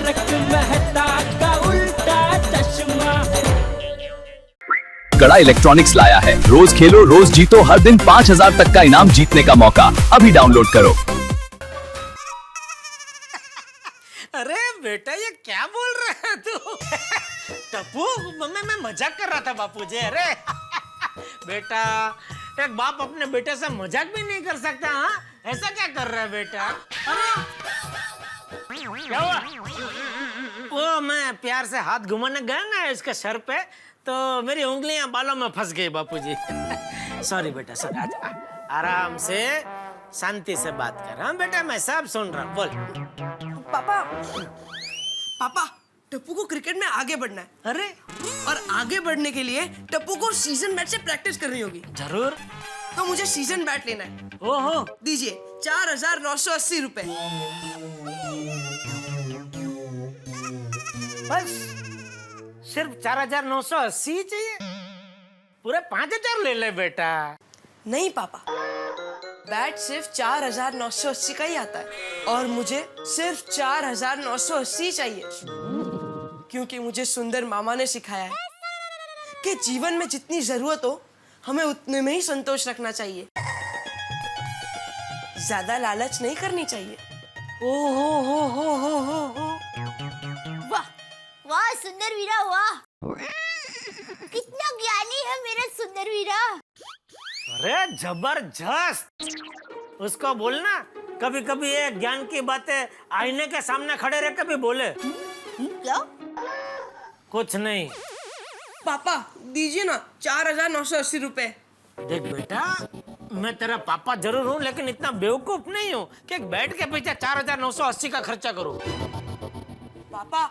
तारक मेहता का उल्टा चश्मा। कड़ा इलेक्ट्रॉनिक्स लाया है, रोज खेलो रोज जीतो, हर दिन 5,000 तक का इनाम जीतने का मौका। अभी डाउनलोड करो। अरे बेटा ये क्या बोल रहा है तू? टप्पू मैं मजाक कर रहा था बापू जी। अरे बेटा एक बाप अपने बेटे से मजाक भी नहीं कर सकता। हाँ ऐसा क्या कर रहा है बेटा? अरे क्या हुआ? वो मैं प्यार से हाथ घुमाने गया ना इसके सर पे, तो मेरी उंगलियां बालों में फंस गई बापू जी। सॉरी बेटा सॉरी। आराम से शांति से बात कर। हाँ बेटा मैं सब सुन रहा हूँ, बोल। पापा पापा टप्पू को क्रिकेट में आगे बढ़ना है। अरे और आगे बढ़ने के लिए टप्पू को सीजन बैट से प्रैक्टिस करनी होगी। जरूर। तो मुझे सीजन बैट लेना है। ओहो दीजिए 4,980 रुपए। बस सिर्फ 4,980 चाहिए? पूरे 5,000 ले ले बेटा। नहीं पापा, बैट सिर्फ 4,980 का ही आता है और मुझे सिर्फ 4,980 चाहिए, क्योंकि मुझे सुंदर मामा ने सिखाया है कि जीवन में जितनी जरूरत हो हमें उतने में ही संतोष रखना चाहिए, ज्यादा लालच नहीं करनी चाहिए। ओ हो। वाह वाह सुंदर वीरा वाह, कितना ज्ञानी है मेरा सुंदर वीरा। अरे जबरदस्त। उसको बोलना कभी कभी ये ज्ञान की बातें आईने के सामने खड़े रह के भी बोले। क्या? कुछ नहीं। पापा दीजिए ना 4,980 रुपए। देख बेटा मैं तेरा पापा जरूर हूँ, लेकिन इतना बेवकूफ नहीं हूँ कि एक बैट के पीछे 4,980 का खर्चा करूँ। पापा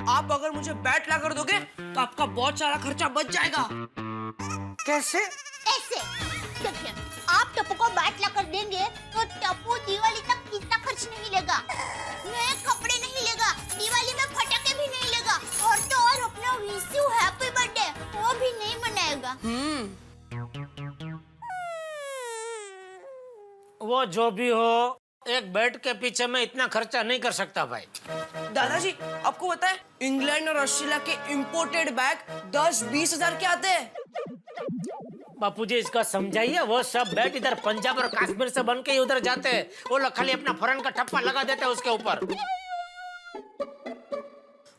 आप अगर मुझे बैट ला कर दोगे तो आपका बहुत सारा खर्चा बच जाएगा। कैसे? ऐसे देखिए, आप टप्पू को बैट ला कर देंगे तो टप्पू दिवाली तक कितना खर्च नहीं लेगा, नए कपड़े नहीं लेगा, दिवाली में पटाखे भी नहीं लेगा, और तो और अपना विश यू हैप्पी बर्थडे वो भी नहीं मनाएगा। वो जो भी हो, एक बैट के पीछे मैं इतना खर्चा नहीं कर सकता भाई। दादाजी आपको पता है इंग्लैंड और ऑस्ट्रेलिया के इंपोर्टेड बैग 10-20 हजार के आते हैं। बापूजी इसका समझाइए, वो सब बैट इधर पंजाब और कश्मीर से बन के ही उधर जाते हैं। वो लोग खाली अपना फॉरेन का ठप्पा लगा देते हैं उसके ऊपर।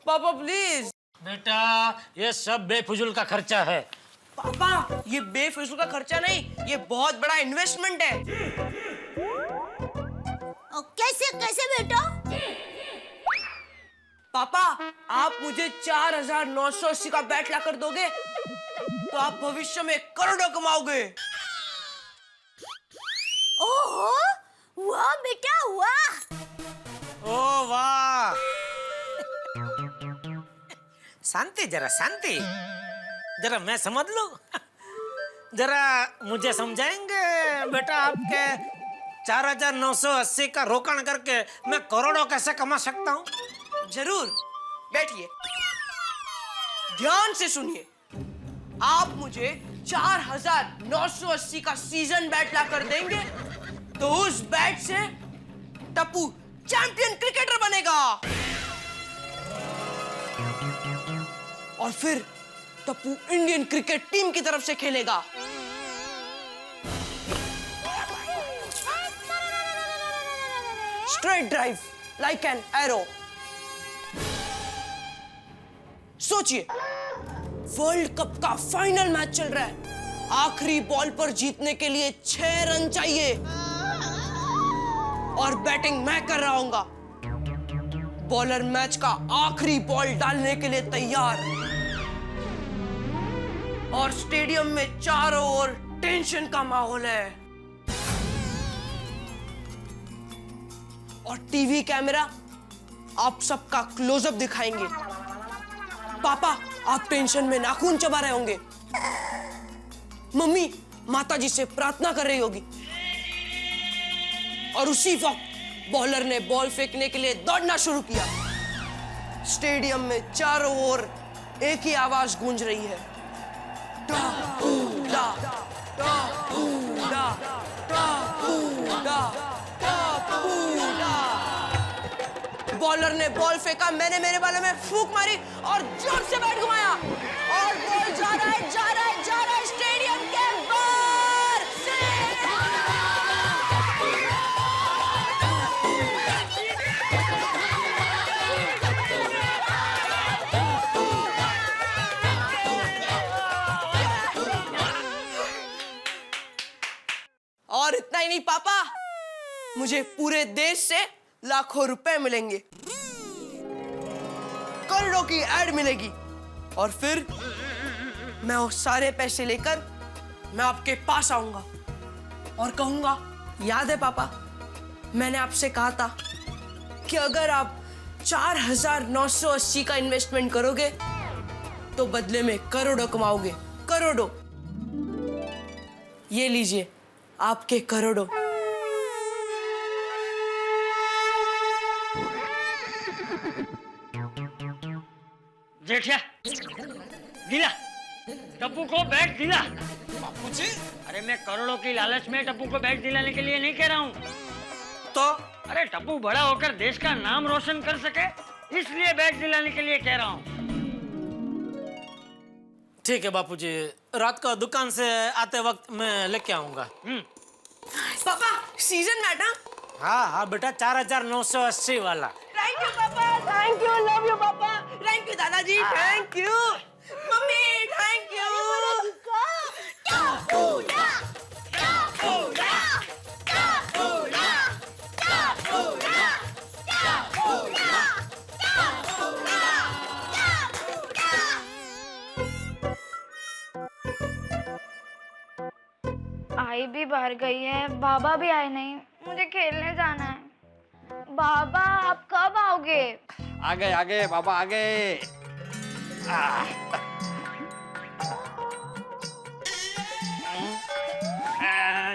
पापा प्लीज। बेटा ये सब बेफिजूल का खर्चा है। पापा ये बेफिजूल का खर्चा नहीं, ये बहुत बड़ा इन्वेस्टमेंट है। कैसे कैसे बेटा? पापा आप मुझे 4,980 का बैट ला कर दोगे तो आप भविष्य में करोड़ों कमाओगे। ओहो वाह बेटा वाह। ओ वाह। शांति जरा शांति, जरा मैं समझ लूं। जरा मुझे समझाएंगे बेटा, आपके 4,980 का रोकड़ करके मैं करोड़ों कैसे कमा सकता हूँ? जरूर, बैठिए ध्यान से सुनिए। आप मुझे 4,980 का सीजन बैट ला कर देंगे तो उस बैट से टप्पू चैंपियन क्रिकेटर बनेगा, और फिर टप्पू इंडियन क्रिकेट टीम की तरफ से खेलेगा। Straight drive like an arrow. सोचिए, वर्ल्ड कप का फाइनल मैच चल रहा है, आखिरी बॉल पर जीतने के लिए 6 रन चाहिए और बैटिंग मैं कर रहा हूंगा। बॉलर मैच का आखिरी बॉल डालने के लिए तैयार, और स्टेडियम में चारों ओर टेंशन का माहौल है, और टीवी कैमरा आप सबका क्लोजअप दिखाएंगे। पापा आप टेंशन में नाखून चबा रहे होंगे, मम्मी माताजी से प्रार्थना कर रही होगी, और उसी वक्त बॉलर ने बॉल फेंकने के लिए दौड़ना शुरू किया। स्टेडियम में चारों ओर एक ही आवाज गूंज रही है, टा टा टा टा टा टा टा। बॉलर ने बॉल फेंका, मैंने मेरे बालों में फूंक मारी और जोर से बैट घुमाया और बॉल जा रहा है, जा रहा है, जा रहा है स्टेडियम के बाहर। और इतना ही नहीं पापा, मुझे पूरे देश से लाखों रुपए मिलेंगे, करोड़ों की एड मिलेगी और फिर मैं वो सारे पैसे लेकर मैं आपके पास आऊंगा और कहूंगा, याद है पापा, मैंने आपसे कहा था कि अगर आप 4,980 का इन्वेस्टमेंट करोगे तो बदले में करोड़ों कमाओगे, करोड़ों। ये लीजिए आपके करोड़ों। जेठिया दिला, टप्पू को बैट दिला। बापूजी अरे मैं करोड़ों की लालच में टप्पू को बैट दिलाने के लिए नहीं कह रहा हूँ। तो अरे टप्पू बड़ा होकर देश का नाम रोशन कर सके, इसलिए बैट दिलाने के लिए कह रहा हूँ। ठीक है बापूजी, रात को दुकान से आते वक्त मैं लेके आऊंगा। पापा सीजन मैट ना? हाँ हाँ बेटा, 4,980 वाला। थैंक यू पापा, थैंक यू, लव यू पापा, थैंक यू दादाजी, थैंक यू मम्मी, थैंक यू। आई भी बाहर गई है, बाबा भी आए नहीं, मुझे खेलने जाना है। बाबा आप कब आओगे? आ गए बाबा आ गए।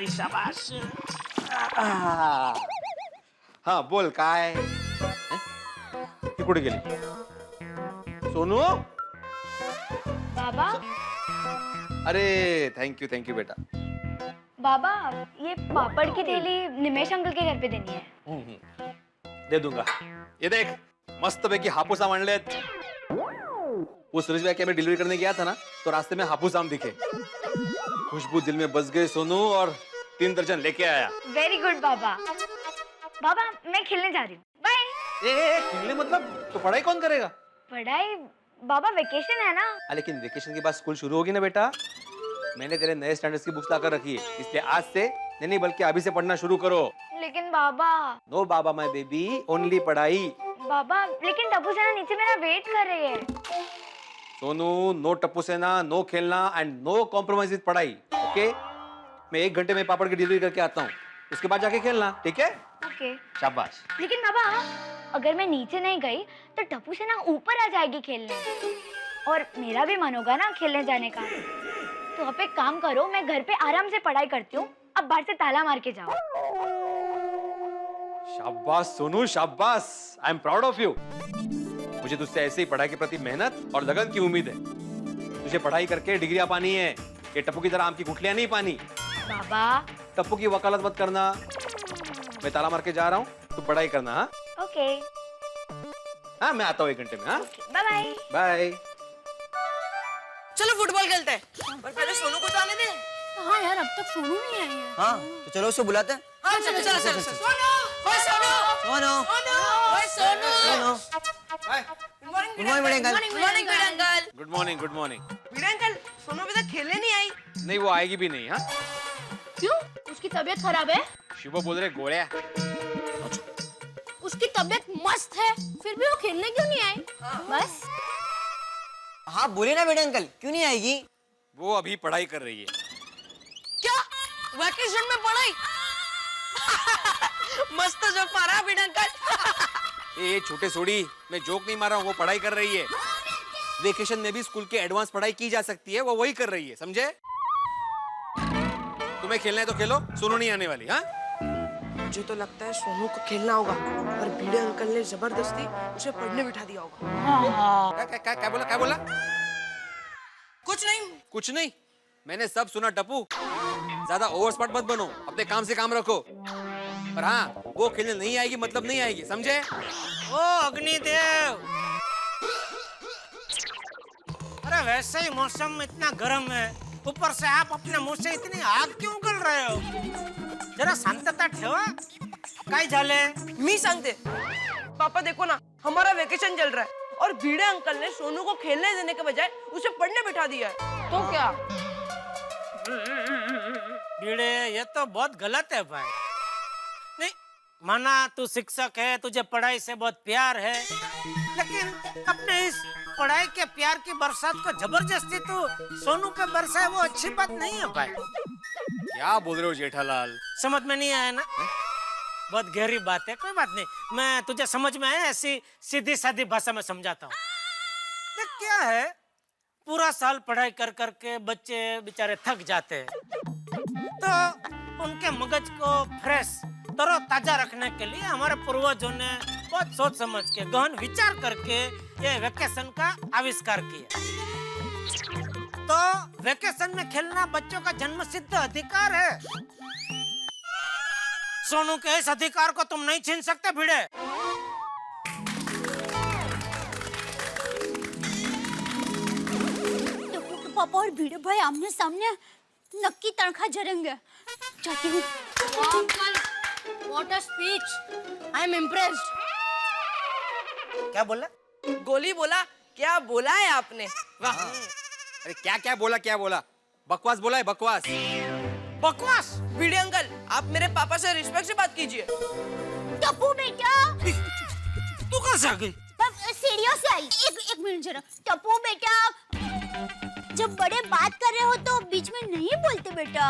शाबाश। हाँ बोल काय ती कुठे गेली? सोनू, बाबा अरे थैंक यू बेटा। बाबा ये पापड़ की थैली निमेश अंकल के घर पे देनी है। दे दूंगा। ये देख मस्त पैकी हापूस आम आणलेत। वो सुरेश भाई के मैं डिलीवरी करने गया था ना, तो रास्ते में हापूस आम दिखे, खुशबू दिल में बस गई सोनू, और 3 दर्जन लेके आया। वेरी गुड बाबा। बाबा मैं खेलने जा रही हूँ, बाय। खेलने मतलब? तो पढ़ाई कौन करेगा? पढ़ाई बाबा, वेकेशन है ना। लेकिन वेकेशन के बाद स्कूल शुरू होगी ना बेटा। मैंने तेरे नए स्टैंडर्ड्स की बुक्स लाकर रखी है, इसलिए आज से नहीं बल्कि अभी से पढ़ना शुरू करो। लेकिन बाबा। नो बाबा माय बेबी, ओनली पढ़ाई। बाबा लेकिन टप्पू सेना नीचे मेरा वेट कर रही है। सोनू, नो टप्पू सेना, नो खेलना एंड नो कॉम्प्रोमाइज विद पढ़ाई, ओके? मैं 1 घंटे में पापड़ की डिलीवरी करके आता हूँ, उसके बाद जाके खेलना, ठीक है? ओके। शाबाश। लेकिन बाबा अगर मैं नीचे नहीं गई तो टप्पू सेना ऊपर आ जाएगी खेलने, और मेरा भी मन होगा ना खेलने जाने का। तो आप एक काम करो, मैं घर पे आराम से पढ़ाई करती हूँ, अब बाहर से ताला मार के जाओ। शाबाश सोनू, शाबाश। I am proud of you. मुझे तुझसे ऐसे ही पढ़ाई के प्रति मेहनत और लगन की उम्मीद है। तुझे पढ़ाई करके डिग्रियां पानी है, ये टप्पू की तरह आम की गुठलियां नहीं पानी। बाबा टप्पू की वकालत मत करना। मैं ताला मार के जा रहा हूँ, तू पढ़ाई करना। हाँ ओके। हाँ, मैं आता हूँ 1 घंटे में। हाँ बाय बाय। बाय। चलो फुटबॉल खेलते हैं, पर पहले सोनू को तो आने दे। हाँ यार, अब तक सोनू नहीं आई है। हाँ तो चलो उसको बुलाते हैं। हाँ चलो चलो चलो। सोनू, ओए सोनू, सोनू, ओए Sonu. Sonu, good morning good morning बड़े अंकल। गुड मॉर्निंग बड़े uncle. Good morning, good morning. बड़े अंकल, सोनू अभी तक खेलने नहीं आई। नहीं, वो आएगी भी नहीं। हाँ क्यों? उसकी तबीयत खराब है? शिवो बोल रहे गोळ्या। उसकी तबीयत मस्त है, फिर भी वो खेलने क्यों नहीं आई? बस हाँ बोले ना बेटे अंकल, क्यों नहीं आएगी? वो अभी पढ़ाई कर रही है। क्या वैकेशन में पढ़ाई? मस्त जोक मारा बड़े अंकल। ये छोटे सोड़ी, मैं जोक नहीं मार रहा हूँ, वो पढ़ाई कर रही है। वेकेशन में भी स्कूल के एडवांस पढ़ाई की जा सकती है, वो वही कर रही है, समझे? तुम्हें खेलना है तो खेलो, सोनू नहीं आने वाली। हाँ मुझे तो लगता है सोनू को खेलना होगा, और भिड़े अंकल ने जबरदस्ती उसे पढ़ने बिठा दिया होगा। क्या बोला, क्या बोला? कुछ नहीं। कुछ नहीं, मैंने सब सुना। टप्पू, ज्यादा ओवर स्मार्ट मत बनो, अपने काम से काम रखो। पर हाँ, वो खेलने नहीं आएगी मतलब नहीं आएगी, समझे? ओ अग्निदेव, अरे वैसे ही मौसम इतना गर्म है, ऊपर से आप अपने मुंह से इतनी आग क्यों उगल रहे हो? जरा शांतता ठेवा. काय झाले? मी सांगते. पापा देखो ना, हमारा वेकेशन चल रहा है और भिड़े अंकल ने सोनू को खेलने देने के बजाय उसे पढ़ने बिठा दिया है. तो क्या? भिड़े, ये तो बहुत गलत है भाई. नहीं माना तू शिक्षक है, तुझे पढ़ाई से बहुत प्यार है, लेकिन अपने इस पढ़ाई के प्यार की बरसात को जबरदस्ती तू सोनू पे बरसाए, वो अच्छी बात नहीं है भाई. क्या बोल रहे हो जेठालाल? समझ में नहीं आया ना? बहुत गहरी बात है, कोई बात नहीं, मैं तुझे समझ में आया ऐसी सीधी सादी भाषा में समझाता हूँ. देख क्या है, पूरा साल पढ़ाई कर करके बच्चे बेचारे थक जाते हैं, तो उनके मगज को फ्रेश तरोताजा रखने के लिए हमारे पूर्वजों ने बहुत सोच समझ के गहन विचार करके ये वेकेशन का आविष्कार किया. तो वेकेशन में खेलना बच्चों का जन्मसिद्ध अधिकार है. सोनू के इस अधिकार को तुम नहीं छीन सकते भिड़े. टप्पू के पापा और भिड़े भाई आमने सामने नक्की तनखा जरेंगे. जाती हूँ. Uncle, what a speech. I am impressed. क्या बोला? गोली बोला. क्या बोला है आपने? वाह. अरे क्या बोला? बकवास बोला है, बकवास. बकवास? भिड़े अंकल, आप मेरे पापा से रिस्पेक्ट से बात कीजिए. टप्पू बेटा, तू कहाँ से आ गई? सीढ़ियों से आई. एक मिनट जरा. टप्पू बेटा, जब बड़े बात कर रहे हो तो बीच में नहीं बोलते बेटा.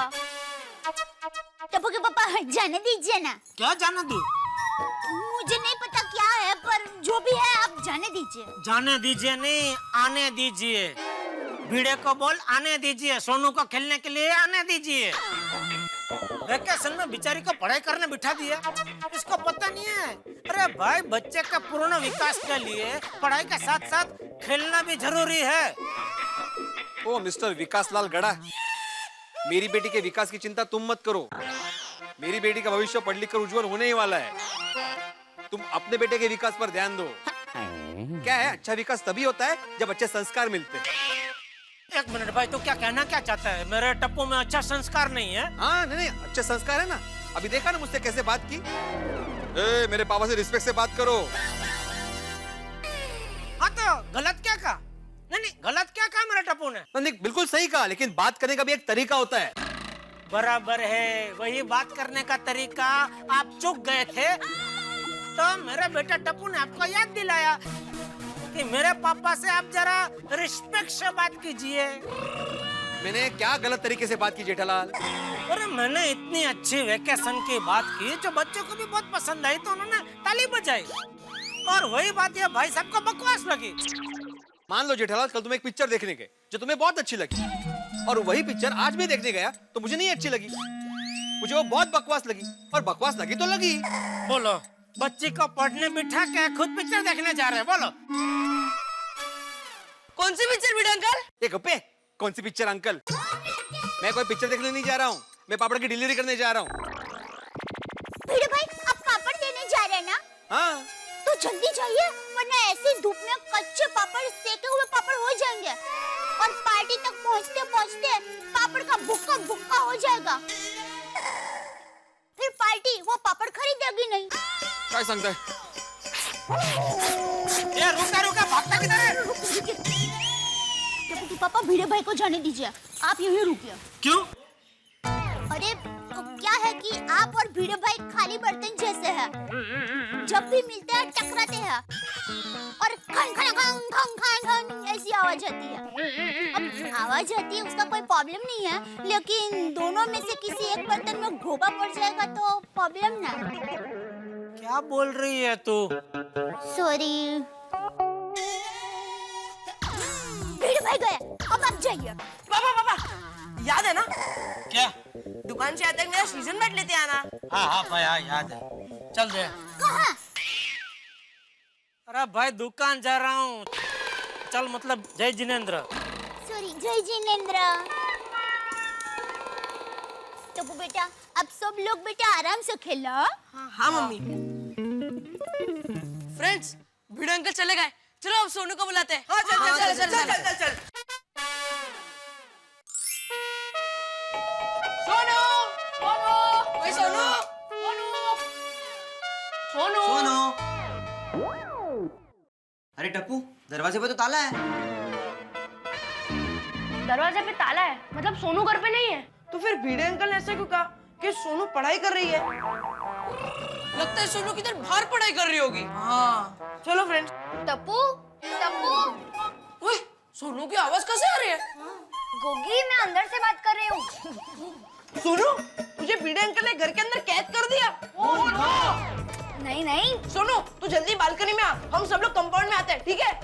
टप्पू के पापा जाने दीजिए ना. क्या जाने दूं? मुझे नहीं पता क्या है, पर जो भी है आप जाने दीजिए. जाने दीजिए नहीं, आने दीजिए. भिड़े को बोल आने दीजिए, सोनू को खेलने के लिए आने दीजिए. वेकेशन में बेचारी को पढ़ाई करने बिठा दिया, इसको पता नहीं है. अरे भाई, बच्चे का पूर्ण विकास के लिए पढ़ाई के साथ साथ खेलना भी जरूरी है. ओ मिस्टर विकास लाल गड़ा, मेरी बेटी के विकास की चिंता तुम मत करो. मेरी बेटी का भविष्य पढ़ लिख कर उज्जवल होने ही वाला है. तुम अपने बेटे के विकास पर ध्यान दो. क्या है, अच्छा विकास तभी होता है जब अच्छे संस्कार मिलते हैं. एक मिनट भाई, तू क्या कहना क्या चाहता है? मेरे टप्पू में अच्छा संस्कार नहीं है? हाँ नहीं, अच्छे संस्कार है ना. अभी देखा ना मुझसे कैसे बात की. ए, मेरे पापा से रिस्पेक्ट से बात करो. हाँ तो गलत क्या कहा? नहीं, गलत क्या कहा मेरे टप्पू ने? नहीं, बिल्कुल सही कहा, लेकिन बात करने का भी एक तरीका होता है. बराबर है, वही बात करने का तरीका आप चूक गए थे, तो मेरे बेटा टप्पू ने आपको याद दिलाया कि मेरे पापा से आप जरा रिस्पेक्ट से बात कीजिए. मैंने क्या गलत तरीके से बात की जेठालाल? अरे मैंने इतनी अच्छी वेकेशन की बात की जो बच्चों को भी बहुत पसंद आई, तो उन्होंने ताली बजाई. और वही बात ये भाई साहब को बकवास लगी. मान लो जेठालाल, कल तुम एक पिक्चर देखने गए जो तुम्हें बहुत अच्छी लगी, और वही पिक्चर आज भी देखने गया तो मुझे नहीं अच्छी लगी. मुझे वो बहुत बकवास लगी, और बकवास लगी तो लगी. बोलो, बच्ची को पढ़ने बिठा के खुद पिक्चर देखने जा रहे हैं? बोलो. कौन सी पिक्चर भिड़े अंकल? ये गप्पे, कौन सी पिक्चर अंकल? मैं कोई पिक्चर देखने नहीं जा रहा हूँ, मैं पापड़ की डिलीवरी करने जा रहा हूँ. भिड़े भाई, आप पापड़ देने जा रहे हैं ना? हाँ. तो जल्दी जाइए, वरना ऐसी धूप में कच्चे पापड़, सेके हुए पापड़ हो जाएंगे, और पार्टी तक पहुँचते पहुँचते पापड़ का भुक्का भुक्का हो जाएगा. फिर पार्टी वो पापड़ खरीदेगी नहीं. क्या सांगताय? ये रुका, भागता किधर है? टप्पू के पापा, भिड़े भाई को जाने दीजिए, आप यहीं रुकिए. क्यों? अरे तो क्या है कि आप और भिड़े भाई खाली बर्तन जैसे हैं. जब भी मिलते हैं टकराते हैं, और खन खन खन खन खन खन ऐसी आवाज आती है. अब आवाज आती है उसका कोई प्रॉब्लम नहीं है, लेकिन दोनों में से किसी एक बर्तन में घोबा पड़ जाएगा तो प्रॉब्लम ना. क्या बोल रही है तू? सॉरी. भिड़े भाई गए, अब आप जाइए. पापा, याद है ना? क्या? दुकान से आते मेरा सीजन बैट लेते आना. हाँ भाई, हाँ याद है. चल दे. कहाँ? अरे भाई, दुकान जा रहा हूँ. चल, मतलब जय जिनेंद्र. सॉरी, जय जिनेंद्र. टप्पू बेटा, अब सब लोग बेटा आराम से खेलो। हाँ मम्मी। फ्रेंड्स, भिड़ो अंकल चले गए, चलो अब सोनू को बुलाते हैं। हाँ, चल। सोनू, ओए सोनू। अरे टप्पू, दरवाजे पे तो ताला है। दरवाजे पे ताला है, मतलब सोनू घर पे नहीं है। तो फिर भिड़े अंकल ने ऐसा क्यों कहा कि सोनू पढ़ाई कर रही है? लगता है सोनू किधर बाहर पढ़ाई कर रही होगी। हाँ, चलो फ्रेंड्स। टप्पू, ओए, सोनू की आवाज कैसे आ रही है? गोगी, मैं अंदर से बात कर रही हूँ। सोनू, तुझे भिड़े अंकल ने घर के अंदर कैद कर दिया। Oh no! नहीं। सोनू, तू जल्दी बालकनी में आ, हम सब लोग कंपाउंड में आते हैं, ठीक है?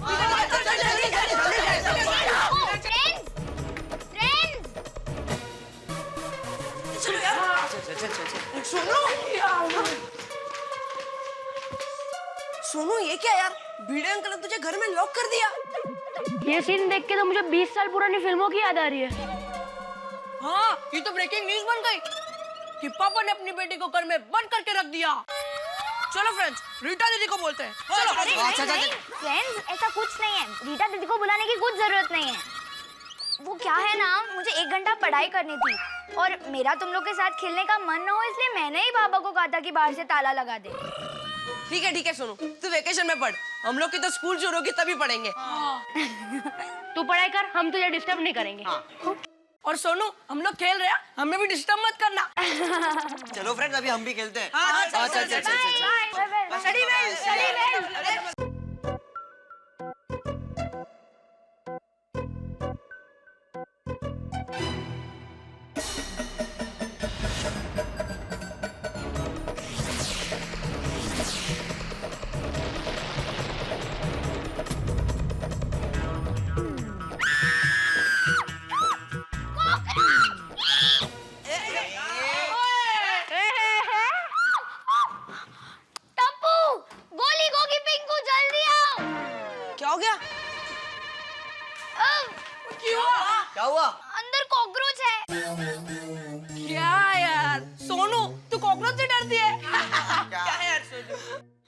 सोनू, ये क्या यार? भिड़े अंकल ने तुझे घर में लॉक कर दिया। ये सीन देख के तो मुझे 20 साल पुरानी फिल्मों की याद आ रही है। हाँ, ये तो ब्रेकिंग न्यूज़ बन गई कि पापा ने अपनी बेटी को घर में बंद करके रख दिया। चलो फ्रेंड्स, रीटा दीदी को बोलते हैं। चलो। नहीं, फ्रेंड्स, ऐसा कुछ नहीं है। रीटा दीदी को बुलाने की कुछ जरूरत नहीं है। वो क्या है ना, मुझे 1 घंटा पढ़ाई करनी थी और मेरा तुम लोग के साथ खेलने का मन न हो, इसलिए मैंने ही पापा को कहा था कि बाहर से ताला लगा दे। ठीक है सोनू, तू वेकेशन में पढ़, हम लोग की तो स्कूल शुरू होगी तभी पढ़ेंगे। तू पढ़ाई कर, हम तुझे डिस्टर्ब नहीं करेंगे। और सोनू, हम लोग खेल रहे हैं, हमें भी डिस्टर्ब मत करना। चलो फ्रेंड्स, अभी हम भी खेलते हैं। चल। Study bell. टप्पू, गोली गोगी पिंकू जल्दी आओ। क्या हो गया? क्या हुआ? अंदर कॉकरोच है। क्या यार? सोनू, तू कॉकरोच से डरती है? क्या है यार सोनू?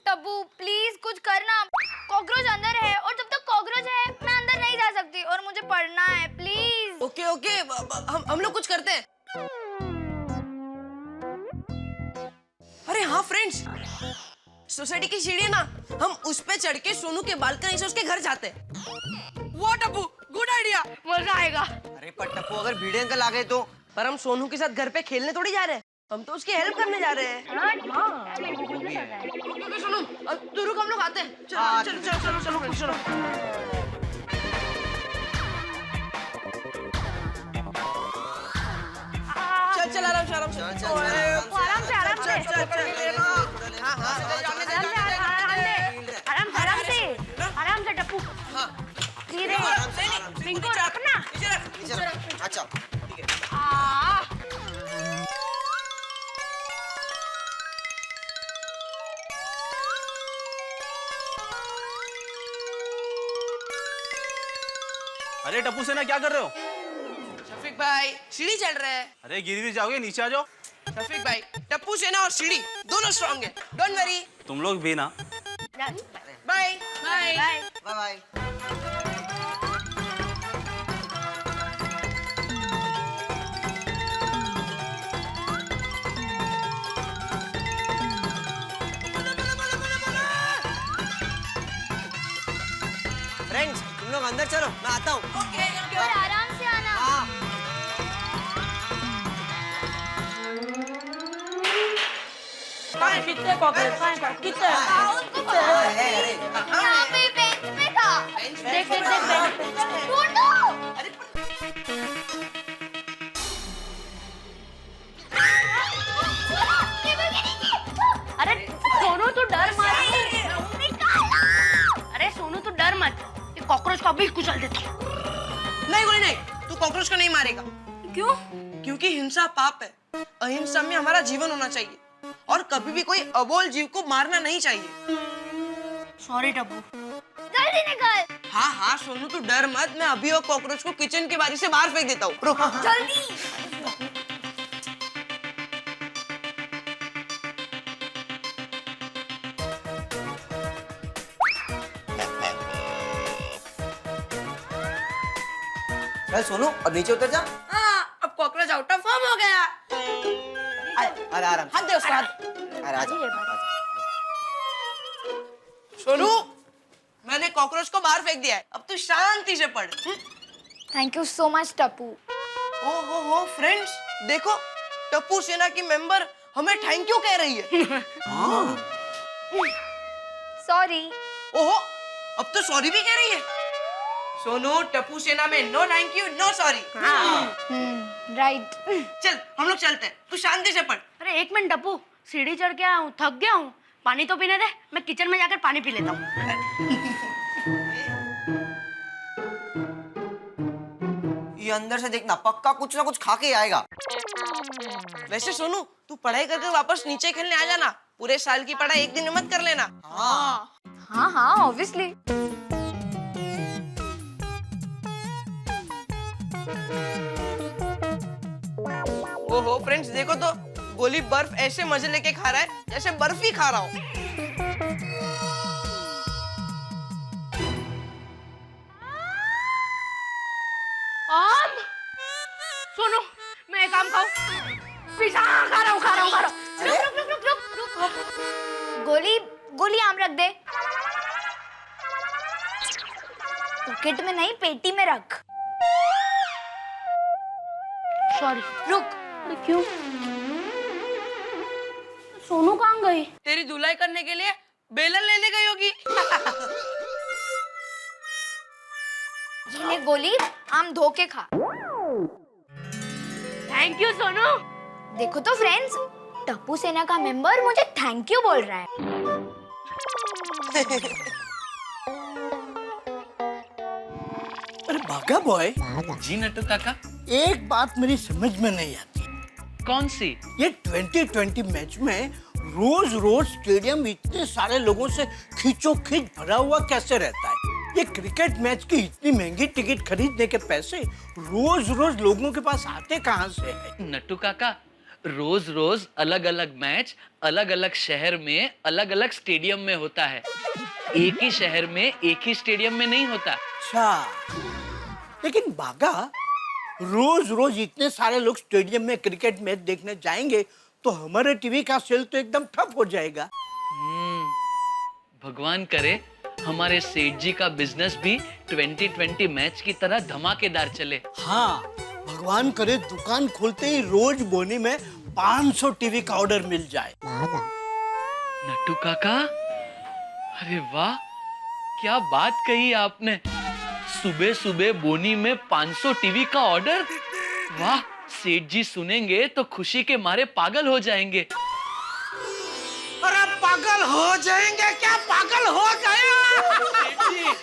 टप्पू, प्लीज कुछ करना। कॉकरोच अंदर है और जब तक कॉकरोच है मैं अंदर नहीं जा सकती और मुझे पढ़ना है, प्लीज। ओके, हम लोग कुछ करते हैं। अरे हाँ फ्रेंड्स, सोसाइटी की सीढ़ी ना, हम उस पे चढ़ के सोनू के बालकनी से उसके घर जाते हैं। वो टप्पू, गुड आइडिया, मजा आएगा। अरे पर टप्पू, अगर भिड़े अंकल आ गए तो? पर हम सोनू के साथ घर पे खेलने थोड़ी जा रहे हैं, हम तो उसकी हेल्प करने जा रहे हैं। ओके सोनू, तू रुक, हम लोग आते हैं। चलो। चल आराम से। आराम से टप्पू। धीरे। पिंकू रखना। अच्छा। अरे टप्पू सेना, क्या कर रहे हो? शफीक भाई, सीढ़ी चढ़ रहे हैं। अरे गिर जाओगे, नीचे आ जाओ। शफीक भाई, टप्पू सेना और सीढ़ी दोनों स्ट्रांग है, डोंट वरी। तुम लोग भी ना। बाय। बाय। फ्रेंड्स, तुम लोग अंदर चलो, मैं आता हूँ। और आराम से आना। कितने कॉकरोच? कितने? यहाँ पे बेंच पे था। देख ढूंढो। अरे सोनू, तू डर मत। अरे सोनू, तू डर मत, ये कॉकरोच को अभी कुचल देती हूँ। नहीं, तू कॉकरोच को नहीं मारेगा। क्यों? क्योंकि हिंसा पाप है, अहिंसा में हमारा जीवन होना चाहिए और कभी भी कोई अबोल जीव को मारना नहीं चाहिए। सॉरी टप्पू। जल्दी निकल। हाँ सोनू, तू डर मत, मैं अभी और कॉकरोच को किचन की बारी से बाहर फेंक देता हूँ। रुक। जल्दी। चल सोनू अब नीचे उतर जा। हाँ, अब कॉकरोच आउट ऑफ फॉर्म हो गया। अरे आराम हाथ दे उसको हाथ। अरे आजा। सोनू, मैंने कॉकरोच को बाहर फेंक दिया है, अब तू शांति से पढ़। Thank you so much Tappu. हो फ्रेंड्स, देखो टप्पू सेना की मेंबर हमें थैंक यू कह रही है। सॉरी। ओहो, अब तो सॉरी भी कह रही है। सोनू, टप्पू सेना में no thank you no sorry. Right. चल हम लोग चलते हैं, तू शांति से पढ़। अरे एक मिनट टप्पू, सीढ़ी चढ़ के आया हूँ, थक गया हूँ, पानी तो पीने दे, मैं किचन में जाकर पानी पी लेता हूँ। ये अंदर से देखना, पक्का कुछ ना कुछ खा के आएगा। वैसे सोनू, तू पढ़ाई करके वापस नीचे खेलने आ जाना, पूरे साल की पढ़ाई एक दिन में मत कर लेना। हाँ हाँ ऑब्वियसली। ओहो फ्रेंड्स, देखो तो गोली बर्फ ऐसे मजे लेके खा रहा है जैसे बर्फ ही खा रहा हो। आम, सोनू, मैं एक आम खाऊं? पिज़्ज़ा खा रहा हूँ। रुक। गोली आम रख दे। पॉकेट में नहीं, पेटी में रख। सॉरी। रुक। अरे क्यों? सोनू कहाँ गई? तेरी धुलाई करने के लिए बेलन लेने गई होगी। ये ले गोली, आम धो के खा। Thank you Sonu. देखो तो फ्रेंड्स, टप्पू सेना का मेंबर मुझे थैंक यू बोल रहा है। अरे बागा बॉय, जी नट्टू काका। एक बात मेरी समझ में नहीं आती। कौन सी? ये 2020 मैच में रोज रोज स्टेडियम इतने सारे लोगों से खींचोखींच भरा हुआ कैसे रहता है? ये क्रिकेट मैच की इतनी महंगी टिकट खरीदने के पैसे रोज रोज लोगों के पास आते कहाँ से है? नट्टू काका, रोज रोज अलग अलग मैच अलग अलग शहर में अलग अलग स्टेडियम में होता है। एक ही शहर में एक ही स्टेडियम में नहीं होता। अच्छा, लेकिन बागा, रोज रोज इतने सारे लोग स्टेडियम में क्रिकेट मैच देखने जाएंगे तो हमारे टीवी का सेल तो एकदम ठप हो जाएगा। भगवान करे हमारे सेठ जी का बिजनेस भी 2020 मैच की तरह धमाकेदार चले। हाँ, भगवान करे दुकान खोलते ही रोज बोनी में 500 टीवी का ऑर्डर मिल जाए। नट्टू काका, अरे वाह, क्या बात कही आपने। सुबह सुबह बोनी में 500 टीवी का ऑर्डर। वाह, सेठ जी सुनेंगे तो खुशी के मारे पागल हो जाएंगे। अरे पागल हो जाएंगे क्या? पागल हो गया।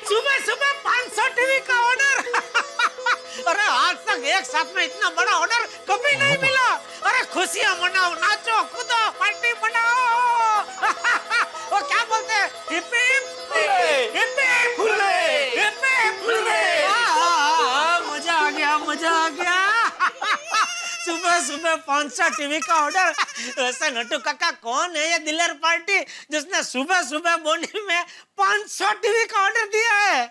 सुबह सुबह 500 टीवी का ऑर्डर। अरे आज तक एक साथ में इतना बड़ा ऑर्डर कभी नहीं मिला। अरे खुशियां मनाओ, नाचो कूदो, पार्टी मनाओ। वो क्या बोलते हैं? Hip hip hip hurray, hip hip hurray. मजा आ गया, मजा आ गया। सुबह सुबह 500 टीवी का ऑर्डर। वैसे नट्टू काका, कौन है ये दिलेर पार्टी जिसने सुबह सुबह बोनी में 500 टीवी का ऑर्डर दिया है?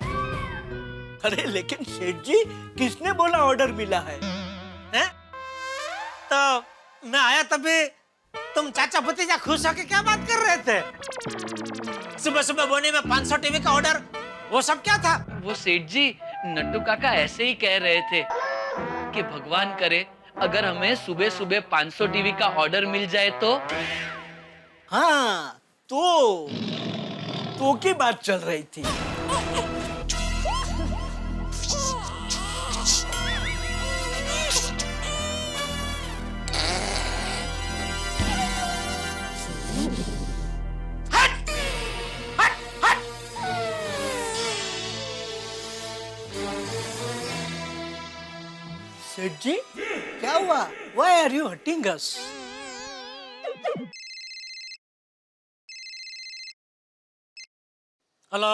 अरे लेकिन सेठ जी, किसने बोला ऑर्डर मिला है? हैं? तो मैं आया तभी तुम चाचा भतीजा खुश होके क्या बात कर रहे थे? सुबह सुबह बोनी में 500 टीवी का ऑर्डर, वो सब क्या था? वो सेठ जी नट्टू काका ऐसे ही कह रहे थे कि भगवान करे अगर हमें सुबह सुबह 500 टीवी का ऑर्डर मिल जाए तो। हाँ, तो की बात चल रही थी। सेठ जी, क्या हुआ? Why are you hurting us? Hello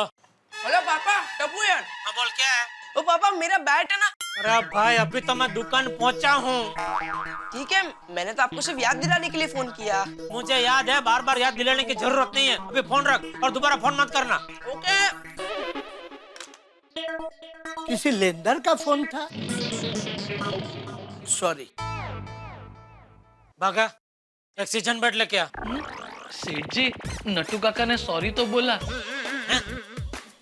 hello पापा, टप्पू यार। हाँ बोल, क्या है? ओ पापा, मेरा बैट है ना। अरे भाई, अभी तो मैं दुकान पहुंचा हूँ। ठीक है, मैंने तो आपको सिर्फ याद दिलाने के लिए फोन किया। मुझे याद है, बार बार याद दिलाने की जरूरत नहीं है। अभी फोन रख और दोबारा फोन मत करना। ओके। किसी लेनदार का फोन था? सॉरी। भागा, एक सीजन बेड लेके आ। सेठ जी, नट्टू काका ने सॉरी तो बोला।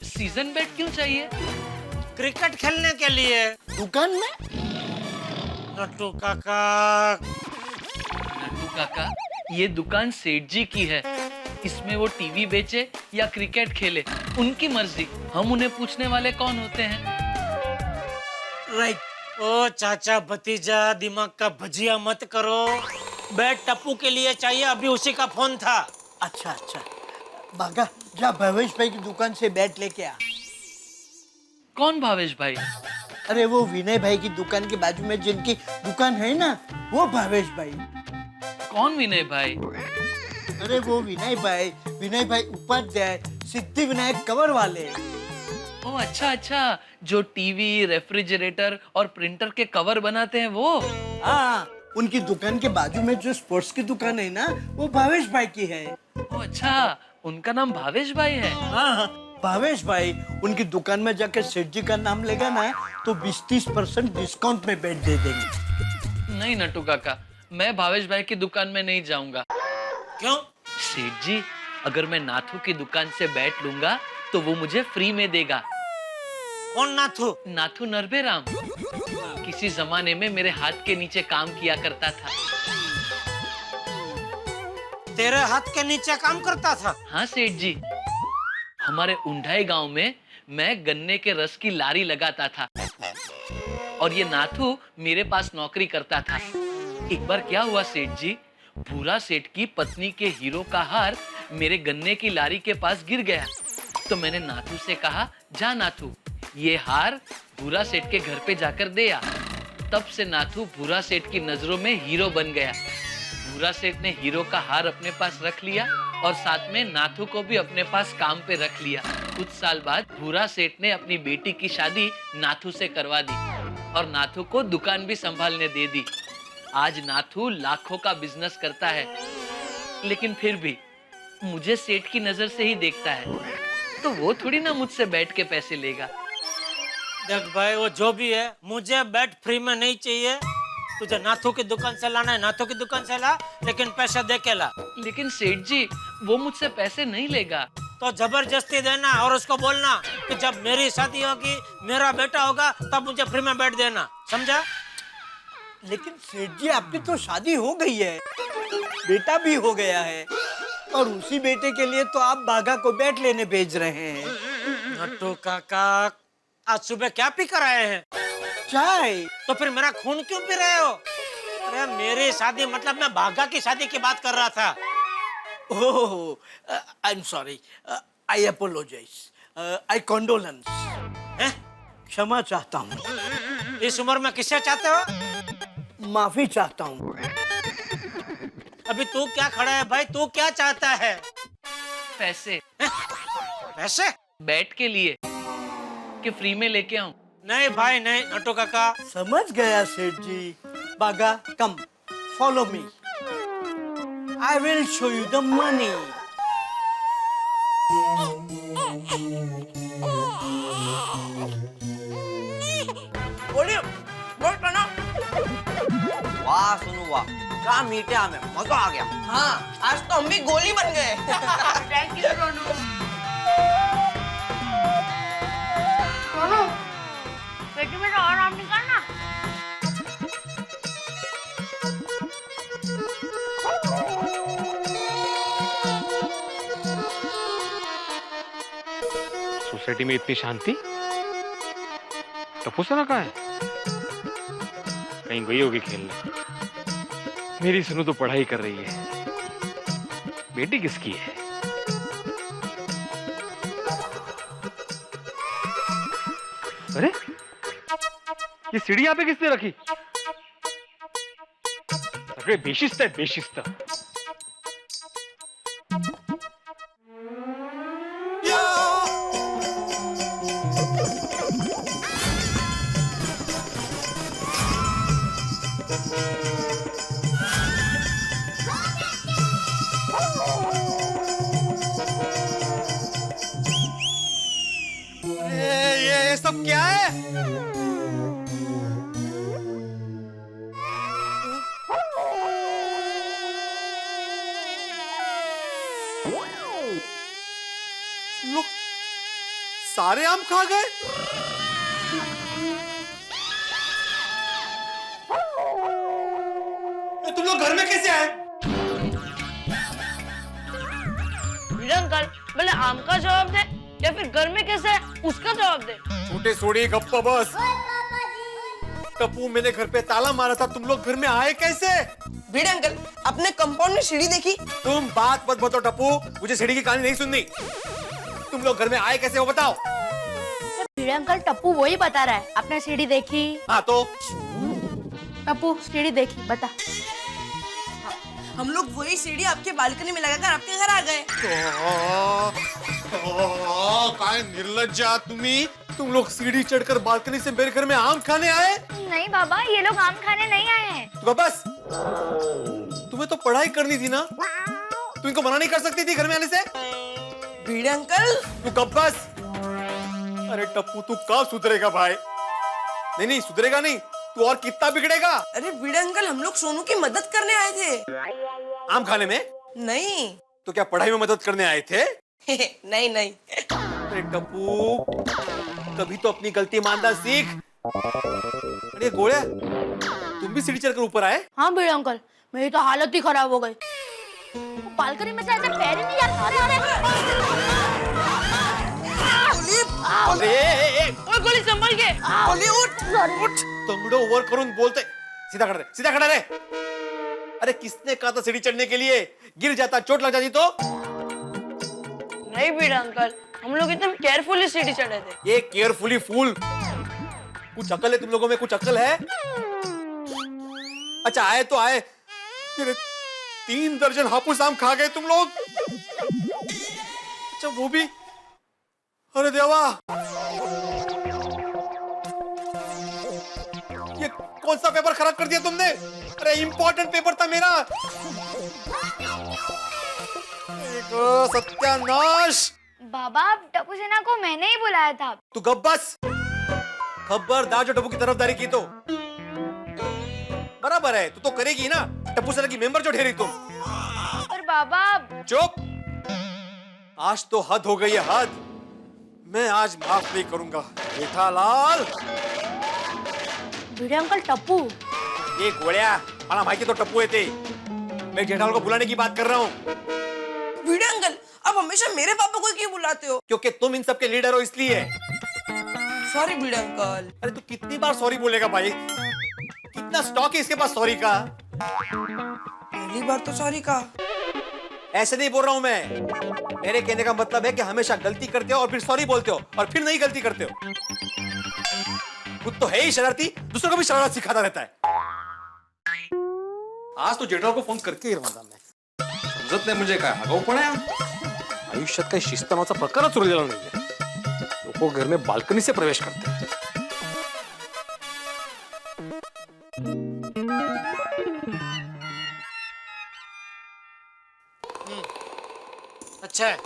सीजन बेड क्यों चाहिए? क्रिकेट खेलने के लिए। दुकान में? नट्टू काका। नट्टू काका, ये दुकान सेठ जी की है। इसमें वो टीवी बेचे या क्रिकेट खेले, उनकी मर्जी। हम उन्हें पूछने वाले कौन होते हैं? राइट। ओ चाचा भतीजा, दिमाग का भजिया मत करो। बैट टप्पू के लिए चाहिए, अभी उसी का फोन था। अच्छा अच्छा, बागा जा भावेश भाई की दुकान से बैट लेके आ। कौन भावेश भाई? अरे वो विनय भाई की दुकान के बाजू में जिनकी दुकान है ना, वो भावेश भाई। कौन विनय भाई? अरे वो विनय भाई उपाध्याय, सिद्धि विनायक कवर वाले। ओ अच्छा अच्छा, जो टीवी, रेफ्रिजरेटर और प्रिंटर के कवर बनाते हैं वो? हाँ, उनकी दुकान के बाजू में जो स्पोर्ट्स की दुकान है ना, वो भावेश भाई की है। ओ अच्छा, उनका नाम भावेश भाई है? हाँ, भावेश भाई उनकी दुकान में जाकर सेठ जी का नाम लेगा ना, तो 20-30% डिस्काउंट में बैट दे देंगे। नहीं नट्टू काका, मैं भावेश भाई की दुकान में नहीं जाऊंगा। क्यों? सेठ जी, अगर मैं नाथू की दुकान से बैट लूंगा तो वो मुझे फ्री में देगा। कौन नाथू? नाथू नरभेराम, किसी जमाने में मेरे हाथ के नीचे काम किया करता था। तेरे हाथ के नीचे काम करता था? हाँ सेठ जी, हमारे उंढाई गांव में मैं गन्ने के रस की लारी लगाता था और ये नाथू मेरे पास नौकरी करता था। एक बार क्या हुआ सेठ जी, भूरा सेठ की पत्नी के हीरो का हार मेरे गन्ने की लारी के पास गिर गया। तो मैंने नाथू से कहा, जा नाथू, ये हार भूरा सेठ के घर पे जाकर दे आ। तब से नाथू भूरा सेठ की नजरों में हीरो बन गया। भूरा सेठ ने हीरो का हार अपने पास रख लिया और साथ में नाथू को भी अपने पास काम पे रख लिया। कुछ साल बाद भूरा सेठ ने अपनी बेटी की शादी नाथू से करवा दी और नाथू को दुकान भी संभालने दे दी। आज नाथू लाखों का बिजनेस करता है, लेकिन फिर भी मुझे सेठ की नजर से ही देखता है, तो वो थोड़ी ना मुझसे बैठ के पैसे लेगा। देख भाई, वो जो भी है, मुझे बैट फ्री में नहीं चाहिए। तुझे नाथू की दुकान से लाना है, नाथू की दुकान से ला, लेकिन पैसा दे के ला। लेकिन सेठ जी, वो मुझसे पैसे नहीं लेगा। तो जबरदस्ती देना और उसको बोलना कि जब मेरी शादी होगी, मेरा बेटा होगा, तब मुझे फ्री में बैट देना, समझा? लेकिन सेठ जी, आपकी तो शादी हो गई है, बेटा भी हो गया है, और उसी बेटे के लिए तो आप बागा को बैट लेने भेज रहे हैं। नट्टू काका, आज सुबह क्या पी कर आए हैं? चाय। तो फिर मेरा खून क्यों पी रहे हो? अरे मेरी शादी मतलब मैं बागा की शादी की बात कर रहा था। Oh, I am sorry, I apologise, I condolence. क्षमा चाहता हूँ। इस उम्र में किससे चाहते हो? माफी चाहता हूँ। अभी तू क्या खड़ा है भाई, तू क्या चाहता है? पैसे। पैसे? बैट के लिए कि फ्री में लेके आऊं? नहीं भाई नहीं, नट्टू काका। समझ गया सेठ जी। बागा, come, follow me, I will show you the money. बोलिए, बोल पना। वाह सुनो वाह, क्या मीठे आम है, मजा आ गया। हाँ, आज तो हम भी गोली बन गए। थैंक यू रोनू। रोनू, पेटी में और आम निकालना। सोसाइटी में इतनी शांति, टप्पू सना कहाँ है? कहीं गई होगी खेलने। मेरी सुनू तो पढ़ाई कर रही है। बेटी किसकी है? अरे ये सीढ़ी यहाँ पे किसने रखी? अरे बेशिस्त है, बेशिस्त। ये सब क्या है? सारे आम खा गए। तुम लोग घर में कैसे आए? अंकल पहले आम का जवाब दे या फिर घर में कैसे है उसका जवाब दे। छोटे सोड़ी गप्पा बस। टप्पू, मैंने घर पे ताला मारा था, तुम लोग घर में आए कैसे? भिड़े अंकल, अपने कंपाउंड में सीढ़ी देखी? तुम बात मत बताओ टप्पू, मुझे सीढ़ी की कहानी नहीं सुननी। तुम लोग घर में आए कैसे वो बताओ। भिड़े अंकल टप्पू वही बता रहा है, आपने सीढ़ी देखी? हाँ तो टप्पू सीढ़ी देखी, बता। हम लोग वही सीढ़ी आपके बालकनी में लगाकर आपके घर आ गए। काय निर्लज्जा तुम्ही, तुम लोग सीढ़ी चढ़कर बालकनी से मेरे घर में आम खाने आए? नहीं बाबा, ये लोग आम खाने नहीं आए हैं। तो बस, तुम्हें तो पढ़ाई करनी थी ना, तुम इनको मना नहीं कर सकती थी घर में आने से? भिड़े अंकल, तू कब बस। अरे टप्पू, तू कब सुधरेगा भाई? नहीं सुधरेगा नहीं, तू और कितना बिगड़ेगा। अरे भिड़े अंकल, हम लोग सोनू की मदद करने आए थे। आम खाने में? नहीं। तो क्या पढ़ाई में मदद करने आए थे? नहीं। अरे टप्पू, कभी तो अपनी गलती मानना सीख। अरे गोड़े, तुम भी सीढ़ी चढ़कर ऊपर आए? हाँ भिड़े अंकल, मेरी तो हालत ही खराब हो गई। बालकनी में से ऐसे पैर ही नहीं जाते। ओए गोली संभल के। गोली उठ। तंगड़ो ओवर करून बोलते, सीधा खड़ा रहे, सीधा खड़ा रहे। अरे किसने कहा था सीढ़ी चढ़ने के लिए? गिर जाता, चोट लग जाती तो? नहीं भिड़े अंकल, हम लोग एकदम केयरफुली सीढ़ी चढ़े थे। ये केयरफुली फूल, कुछ अकल है तुम लोगों में? कुछ अकल है? अच्छा आए तो आए, 3 दर्जन हापुस आम खा गए तुम लोग। अच्छा वो भी, अरे देवा, ये कौन सा पेपर खराब कर दिया तुमने? अरे इंपॉर्टेंट पेपर था मेरा। सत्यानाश। बाबा, टप्पू सेना को मैंने ही बुलाया था। तू गप बस, खबरदार जो टप्पू की तरफदारी की तो। बराबर है, तू तो करेगी ना, टप्पू सेना की मेंबर जो ठहरी तुम। पर बाबा। चुप, आज तो हद हो गई है, हद। मैं आज माफ नहीं करूंगा। जेठालाल। भिड़े अंकल टप्पू। ये गोड़िया, माना भाई के तो टप्पू है थे। मैं जेठालाल को बुलाने की बात कर रहा हूँ। भिड़े अंकल, आप हमेशा मेरे पापा को क्यों बुलाते हो? क्योंकि तुम इन सबके लीडर हो इसलिए। सॉरी भिड़े अंकल। अरे तू कितनी बार सॉरी बोलेगा भाई? कितना स्टॉक है इसके पास सॉरी का? पहली बार तो सॉरी कहा। ऐसे नहीं बोल रहा हूं मैं। मेरे कहने का मतलब है कि हमेशा गलती करते हो और फिर सॉरी बोलते हो और फिर नहीं गलती करते हो। खुद तो है ही शरारती, दूसरों को भी शरारत सिखाता रहता है। आज तो जेठालाल को फोन करके ही रहा मैं। समजत नाही म्हणजे काय, आगाऊ पण आहे। आयुष्यात काही शिस्त नावाचा प्रकारच उरलेला नाहीये। लोक घर में बाल्कनी से प्रवेश करते हैं। अच्छा है।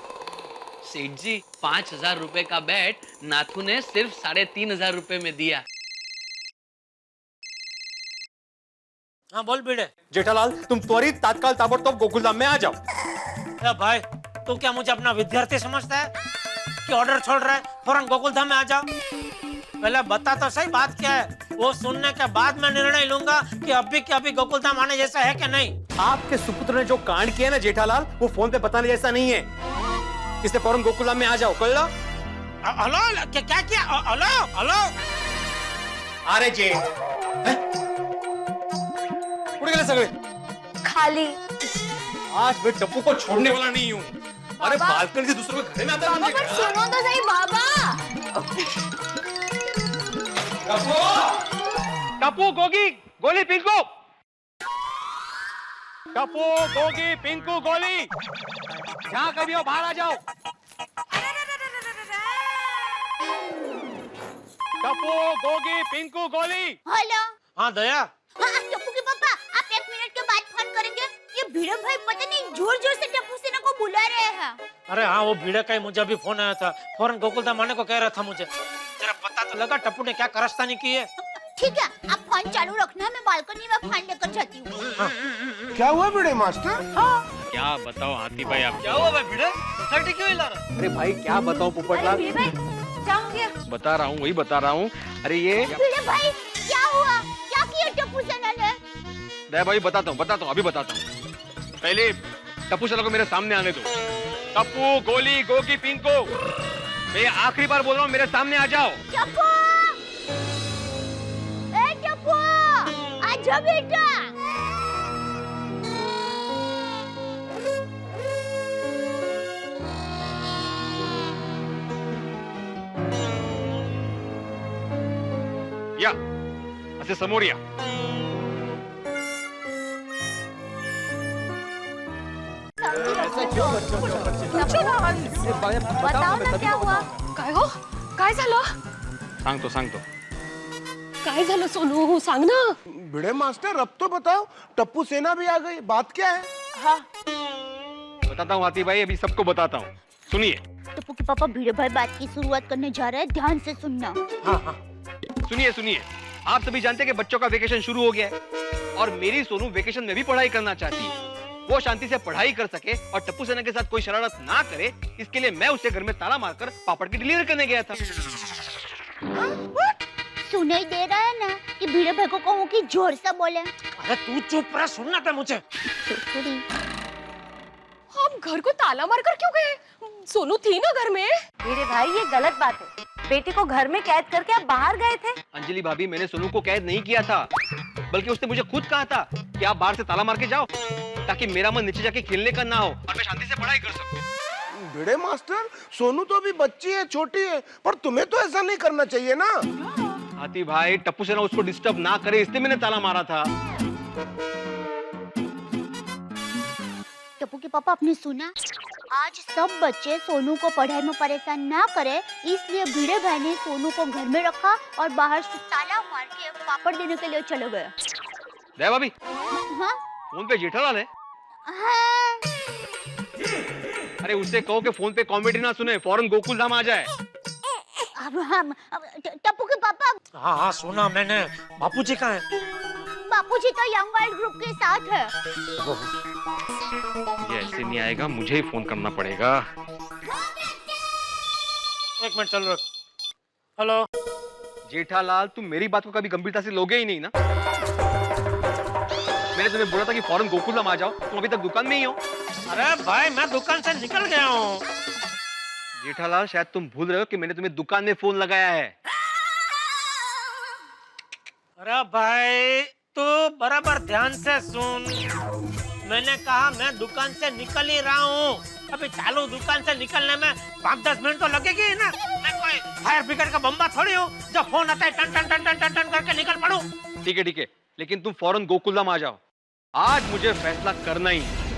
सेठ जी, 5,000 रुपए का बैट नाथू ने सिर्फ 3,500 रुपए में दिया। हाँ बोल भिड़े। जेठालाल, तुम त्वरित तात्काल ताबड़तोब गोकुलधाम में आ जाओ। अरे भाई, तू क्या मुझे अपना विद्यार्थी समझता है कि ऑर्डर छोड़ रहा है फौरन गोकुलधाम में आ जाओ? पहले बता तो सही बात क्या है, वो सुनने के बाद मैं निर्णय लूंगा कि अभी के अभी गोकुलधाम आने जैसा है कि नहीं। आपके सुपुत्र ने जो कांड किया ना जेठालाल, वो फोन पे बताने जैसा नहीं है। इसलिए फौरन गोकुलधाम में आ जाओ, कर लो। हेलो, क्या किया? हेलो अरे जे उड़ गए सगळे। खाली। आज मैं टप्पू को छोड़ने वाला नहीं हूँ। अरे बालकनी से दूसरों के घर में आता है। सुनो तो सही बाबा। टप्पू, गोगी, गोली, पिंकू। टप्पू, गोगी, पिंकू, गोली। जहाँ कभी हो बाहर आ जाओ। टप्पू, गोगी, पिंकू, गोली। हेलो। हाँ दया। हाँ टप्पू के पापा, आप 1 मिनट के बाद फोन करेंगे। ये भिड़े भाई पता नहीं जोर-जोर से टप्पू सेना को बुला रहे हैं। अरे हाँ, वो भिड़े का ही मुझे अभी फोन आया था, फौरन गोकुलधाम आने को कह रहा था मुझे। जरा पता तो लगा टप्पू ने क्या कारस्तानी की है। ठीक है, आप फोन चालू रखना, मैं बालकनी में फोन लेकर जाती हूँ। क्या हुआ भिड़े मास्टर? क्या बताओ हाथी भाई, आप क्या हुआ भाई भिड़े? सोसाइटी क्यों हिला रहा? अरे भाई क्या बताऊं पोपटलाल, क्या हो गया? बता रहा हूँ, वही बता रहा हूँ। अरे ये भिड़े भाई क्या हुआ, क्या किया टप्पू सेना ने? दे भाई बताता हूँ, अभी बताता हूँ। पहले टप्पू सेना को मेरे सामने आने दो। टप्पू, गोली, गोगी, पिंको, मैं आखिरी बार बोल रहा हूँ, मेरे सामने आ जाओ। टप्पू, ए टप्पू, आजा बेटा। या असे समोर या। बताओ ना क्या हुआ? काय हो? काय झालं? सांगतो। काय झालं सोनू? सांग ना. भिड़े मास्टर अब तो बताओ, टप्पू सेना भी आ गई, बात क्या है? हाँ. बताता हूँ हाथी भाई, अभी सबको बताता हूँ, सुनिए। टप्पू के पापा भिड़े भाई बात की शुरुआत करने जा रहे हैं, ध्यान से सुनना। सुनिए, आप सभी जानते हैं कि बच्चों का वेकेशन शुरू हो गया है और मेरी सोनू वेकेशन में भी पढ़ाई करना चाहती है। वो शांति से पढ़ाई कर सके और टप्पू सेना के साथ कोई शरारत ना करे, इसके लिए मैं उसे घर में ताला मारकर पापड़ की डिलीवरी करने गया था। सुनाई दे रहा है ना कि भिड़े भाई को कहूँ कि जोर से बोले। अरे तू चुप रह, सुनना था मुझे। आप घर को ताला मारकर क्यों गए? सोनू थी ना घर में? मेरे भाई ये गलत बात है। बेटी को घर में कैद करके आप बाहर गए थे। अंजलि भाभी, मैंने सोनू को कैद नहीं किया था, बल्कि उसने मुझे खुद कहा था कि आप बाहर से ताला मार के जाओ ताकि मेरा मन नीचे जाके खेलने का ना हो और मैं शांति से पढ़ाई कर सकूं। भिड़े मास्टर, सोनू तो अभी बच्ची है, छोटी है, पर तुम्हें तो ऐसा नहीं करना चाहिए ना। हाथी भाई, टप्पू सेना उसको डिस्टर्ब ना करे, इसलिए मैंने ताला मारा था। टप्पू के पापा, आपने सुना? आज सब बच्चे सोनू को पढ़ाई में परेशान ना करे, इसलिए भिड़े भाई ने सोनू को घर में रखा और बाहर से ताला मार के पापड़ देने के लिए चले गए। दया भाभी, हाँ? फोन पे जेठालाल है। हाँ। अरे उससे कहो कि फोन पे कॉमेडी ना सुने, फौरन गोकुल धाम आ जाए। टप्पू के पापा। हाँ, सुना मैंने। बापूजी कहाँ है? बापूजी तो यंग वाइल्ड ग्रुप के साथ है। ये ऐसे नहीं आएगा, मुझे ही फोन करना पड़ेगा। एक मिनट चल रहा। हेलो जेठालाल, तुम मेरी बात को कभी गंभीरता से लोगे ही नहीं ना। मैंने तुम्हें बोला था कि फौरन गोकुल धाम आ जाओ, तुम अभी तक दुकान में ही हो। अरे भाई, मैं दुकान से निकल गया हूँ। जेठालाल, शायद तुम भूल रहे हो कि मैंने तुम्हें दुकान में फोन लगाया है। अरे भाई, तू बराबर ध्यान से सुन। मैंने कहा मैं दुकान से निकल ही रहा हूँ। अभी चालू दुकान से निकलने में 5-10 मिनट तो लगेगी ही ना। मैं कोई फायर ब्रिगेड का बम्बा थोड़ी हूँ जो फोन आता है टन टन टन टन टन टन करके निकल पड़ूं। ठीक है, लेकिन तुम फौरन गोकुल धाम आ जाओ। आज मुझे फैसला करना ही है।